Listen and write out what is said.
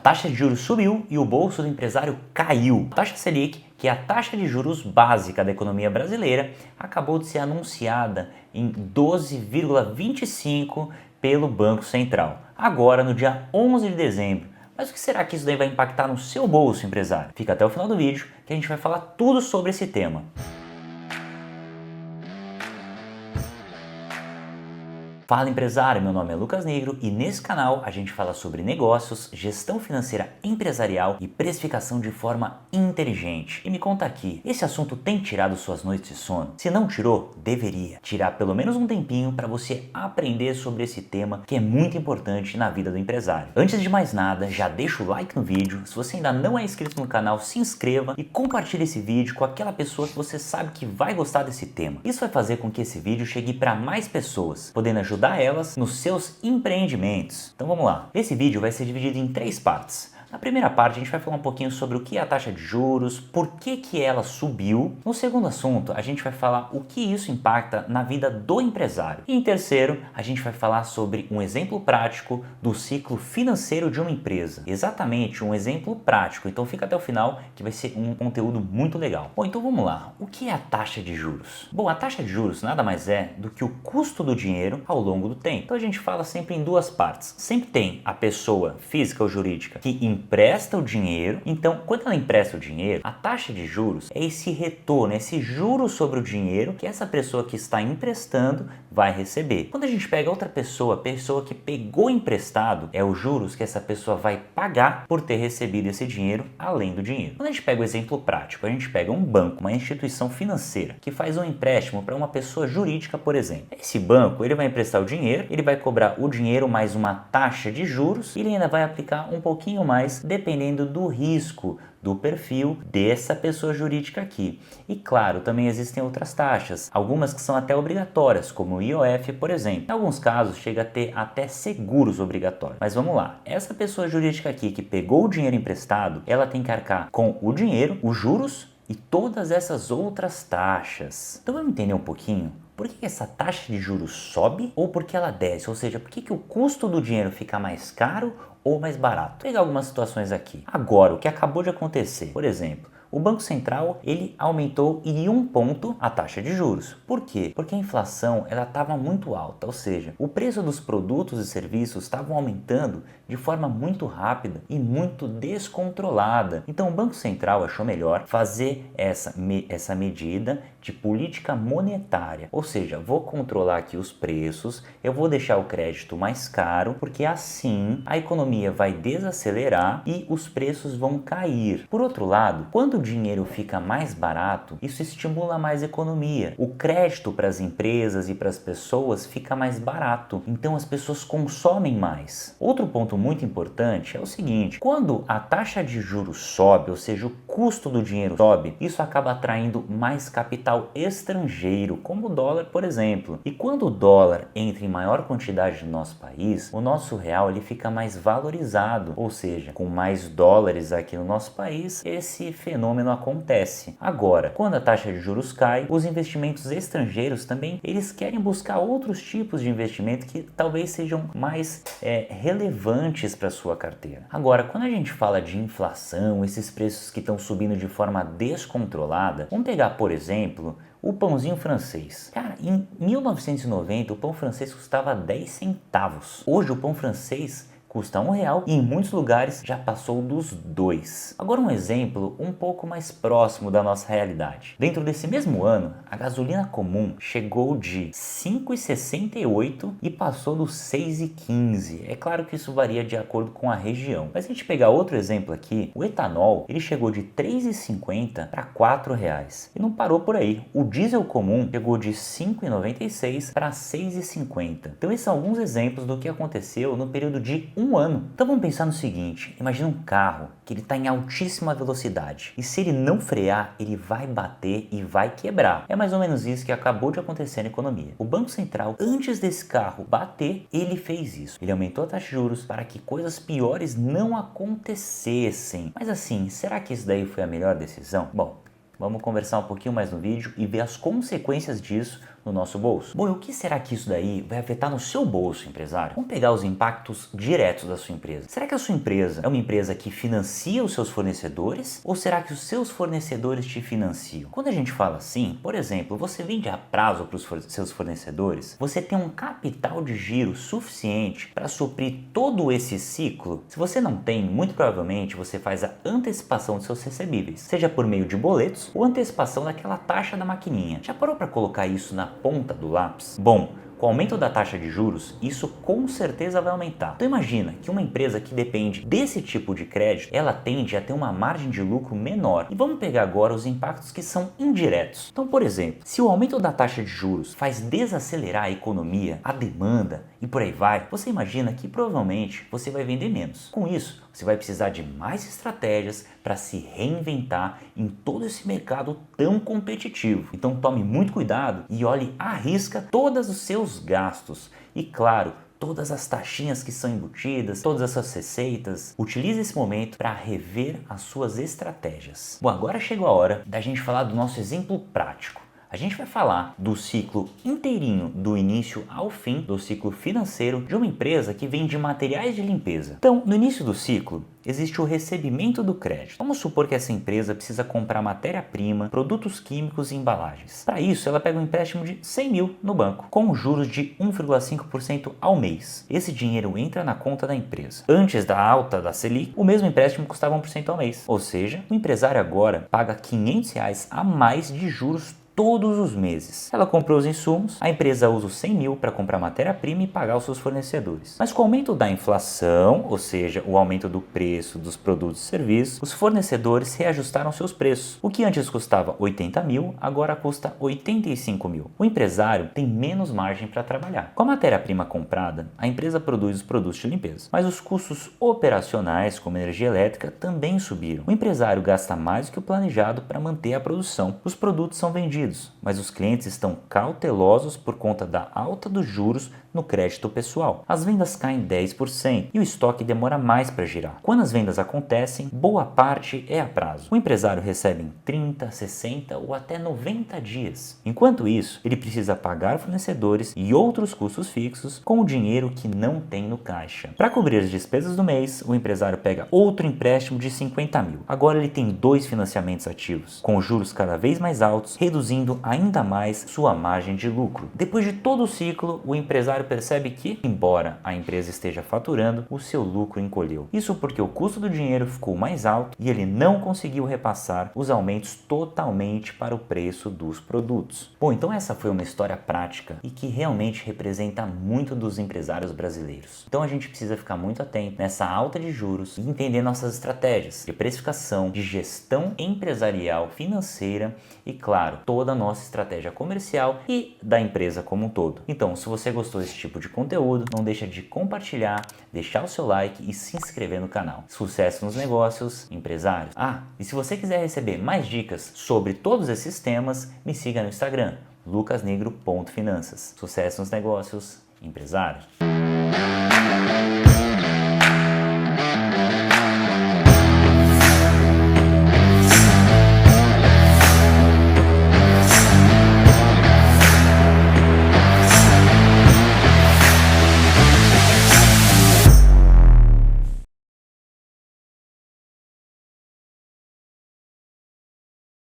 taxa de juros subiu e o bolso do empresário caiu. A taxa Selic, que é a taxa de juros básica da economia brasileira, acabou de ser anunciada em 12,25 pelo Banco Central, agora no dia 11 de dezembro. Mas o que será que isso daí vai impactar no seu bolso, empresário? Fica até o final do vídeo que a gente vai falar tudo sobre esse tema. Fala empresário, meu nome é Lucas Negro e nesse canal a gente fala sobre negócios, gestão financeira empresarial e precificação de forma inteligente. E me conta aqui, esse assunto tem tirado suas noites de sono? Se não tirou, deveria tirar pelo menos um tempinho para você aprender sobre esse tema que é muito importante na vida do empresário. Antes de mais nada, já deixa o like no vídeo, se você ainda não é inscrito no canal, se inscreva e compartilhe esse vídeo com aquela pessoa que você sabe que vai gostar desse tema. Isso vai fazer com que esse vídeo chegue para mais pessoas, podendo ajudar elas nos seus empreendimentos. Então vamos lá. Esse vídeo vai ser dividido em 3 partes. Na primeira parte a gente vai falar um pouquinho sobre o que é a taxa de juros, por que ela subiu. No segundo assunto a gente vai falar o que isso impacta na vida do empresário. E em terceiro a gente vai falar sobre um exemplo prático do ciclo financeiro de uma empresa. Exatamente, um exemplo prático. Então fica até o final que vai ser um conteúdo muito legal. Bom, então vamos lá. O que é a taxa de juros? Bom, a taxa de juros nada mais é do que o custo do dinheiro ao longo do tempo. Então a gente fala sempre em duas partes. Sempre tem a pessoa física ou jurídica que empresta o dinheiro. Então, quando ela empresta o dinheiro, a taxa de juros é esse retorno, esse juro sobre o dinheiro que essa pessoa que está emprestando vai receber. Quando a gente pega outra pessoa, a pessoa que pegou emprestado, é os juros que essa pessoa vai pagar por ter recebido esse dinheiro além do dinheiro. Quando a gente pega o exemplo prático, a gente pega um banco, uma instituição financeira que faz um empréstimo para uma pessoa jurídica, por exemplo. Esse banco, ele vai emprestar o dinheiro, ele vai cobrar o dinheiro mais uma taxa de juros e ele ainda vai aplicar um pouquinho mais dependendo do risco, do perfil dessa pessoa jurídica aqui. E claro, também existem outras taxas, algumas que são até obrigatórias, como o IOF, por exemplo. Em alguns casos chega a ter até seguros obrigatórios. Mas vamos lá, essa pessoa jurídica aqui que pegou o dinheiro emprestado, ela tem que arcar com o dinheiro, os juros e todas essas outras taxas. Então vamos entender um pouquinho? Por que essa taxa de juros sobe ou por que ela desce? Ou seja, por que o custo do dinheiro fica mais caro ou mais barato? Vou pegar algumas situações aqui. Agora, o que acabou de acontecer, por exemplo, o Banco Central ele aumentou em 1 ponto a taxa de juros. Por quê? Porque a inflação ela estava muito alta, ou seja, o preço dos produtos e serviços estavam aumentando de forma muito rápida e muito descontrolada. Então o Banco Central achou melhor fazer essa medida de política monetária, ou seja, vou controlar aqui os preços, eu vou deixar o crédito mais caro, porque assim a economia vai desacelerar e os preços vão cair. Por outro lado, quando o dinheiro fica mais barato, isso estimula mais a economia. O crédito para as empresas e para as pessoas fica mais barato, então as pessoas consomem mais. Outro ponto muito importante é o seguinte, quando a taxa de juros sobe, ou seja, o custo do dinheiro sobe, isso acaba atraindo mais capital estrangeiro, como o dólar, por exemplo. E quando o dólar entra em maior quantidade no nosso país, o nosso real ele fica mais valorizado, ou seja, com mais dólares aqui no nosso país, esse fenômeno acontece. Agora, quando a taxa de juros cai, os investimentos estrangeiros também, eles querem buscar outros tipos de investimento que talvez sejam mais relevantes para a sua carteira. Agora, quando a gente fala de inflação, esses preços que estão subindo de forma descontrolada, vamos pegar, por exemplo, o pãozinho francês. Cara, em 1990 o pão francês custava 10 centavos. Hoje o pão francês custa R$1 e em muitos lugares já passou dos 2. Agora um exemplo um pouco mais próximo da nossa realidade. Dentro desse mesmo ano, a gasolina comum chegou de 5,68 e passou dos 6,15. É claro que isso varia de acordo com a região. Mas se a gente pegar outro exemplo aqui, o etanol, ele chegou de 3,50 para R$4. E não parou por aí. O diesel comum chegou de 5,96 para 6,50. Então esses são alguns exemplos do que aconteceu no período de um ano. Então vamos pensar no seguinte, imagina um carro que ele está em altíssima velocidade e se ele não frear, ele vai bater e vai quebrar. É mais ou menos isso que acabou de acontecer na economia. O Banco Central, antes desse carro bater, ele fez isso. Ele aumentou a taxa de juros para que coisas piores não acontecessem. Mas assim, será que isso daí foi a melhor decisão? Bom, vamos conversar um pouquinho mais no vídeo e ver as consequências disso no nosso bolso. Bom, e o que será que isso daí vai afetar no seu bolso, empresário? Vamos pegar os impactos diretos da sua empresa. Será que a sua empresa é uma empresa que financia os seus fornecedores ou será que os seus fornecedores te financiam? Quando a gente fala assim, por exemplo, você vende a prazo para os seus fornecedores, você tem um capital de giro suficiente para suprir todo esse ciclo? Se você não tem, muito provavelmente você faz a antecipação de seus recebíveis, seja por meio de boletos ou antecipação daquela taxa da maquininha. Já parou para colocar isso na ponta do lápis? Bom, com o aumento da taxa de juros, isso com certeza vai aumentar. Então imagina que uma empresa que depende desse tipo de crédito, ela tende a ter uma margem de lucro menor. E vamos pegar agora os impactos que são indiretos. Então, por exemplo, se o aumento da taxa de juros faz desacelerar a economia, a demanda e por aí vai, você imagina que provavelmente você vai vender menos. Com isso, você vai precisar de mais estratégias para se reinventar em todo esse mercado tão competitivo. Então tome muito cuidado e olhe à risca todos os seus gastos. E claro, todas as taxinhas que são embutidas, todas as suas receitas. Utilize esse momento para rever as suas estratégias. Bom, agora chegou a hora da gente falar do nosso exemplo prático. A gente vai falar do ciclo inteirinho, do início ao fim, do ciclo financeiro de uma empresa que vende materiais de limpeza. Então, no início do ciclo, existe o recebimento do crédito. Vamos supor que essa empresa precisa comprar matéria-prima, produtos químicos e embalagens. Para isso, ela pega um empréstimo de 100 mil no banco, com juros de 1,5% ao mês. Esse dinheiro entra na conta da empresa. Antes da alta da Selic, o mesmo empréstimo custava 1% ao mês. Ou seja, o empresário agora paga R$500 a mais de juros todos os meses. Ela comprou os insumos, a empresa usa os 100 mil para comprar matéria-prima e pagar os seus fornecedores. Mas com o aumento da inflação, ou seja, o aumento do preço dos produtos e serviços, os fornecedores reajustaram seus preços. O que antes custava 80 mil, agora custa 85 mil. O empresário tem menos margem para trabalhar. Com a matéria-prima comprada, a empresa produz os produtos de limpeza, mas os custos operacionais, como energia elétrica, também subiram. O empresário gasta mais do que o planejado para manter a produção. Os produtos são vendidos, mas os clientes estão cautelosos por conta da alta dos juros no crédito pessoal. As vendas caem 10% e o estoque demora mais para girar. Quando as vendas acontecem, boa parte é a prazo. O empresário recebe em 30, 60 ou até 90 dias. Enquanto isso, ele precisa pagar fornecedores e outros custos fixos com o dinheiro que não tem no caixa. Para cobrir as despesas do mês, o empresário pega outro empréstimo de 50 mil. Agora ele tem 2 financiamentos ativos, com juros cada vez mais altos, reduzindo ainda mais sua margem de lucro. Depois de todo o ciclo, o empresário percebe que, embora a empresa esteja faturando, o seu lucro encolheu. Isso porque o custo do dinheiro ficou mais alto e ele não conseguiu repassar os aumentos totalmente para o preço dos produtos. Bom, então essa foi uma história prática e que realmente representa muito dos empresários brasileiros. Então a gente precisa ficar muito atento nessa alta de juros e entender nossas estratégias de precificação, de gestão empresarial, financeira e, claro, toda a nossa estratégia comercial e da empresa como um todo. Então, se você gostou desse tipo de conteúdo, não deixa de compartilhar, deixar o seu like e se inscrever no canal. Sucesso nos negócios, empresários! E se você quiser receber mais dicas sobre todos esses temas, me siga no Instagram, lucasnegro.finanças. Sucesso nos negócios, empresários!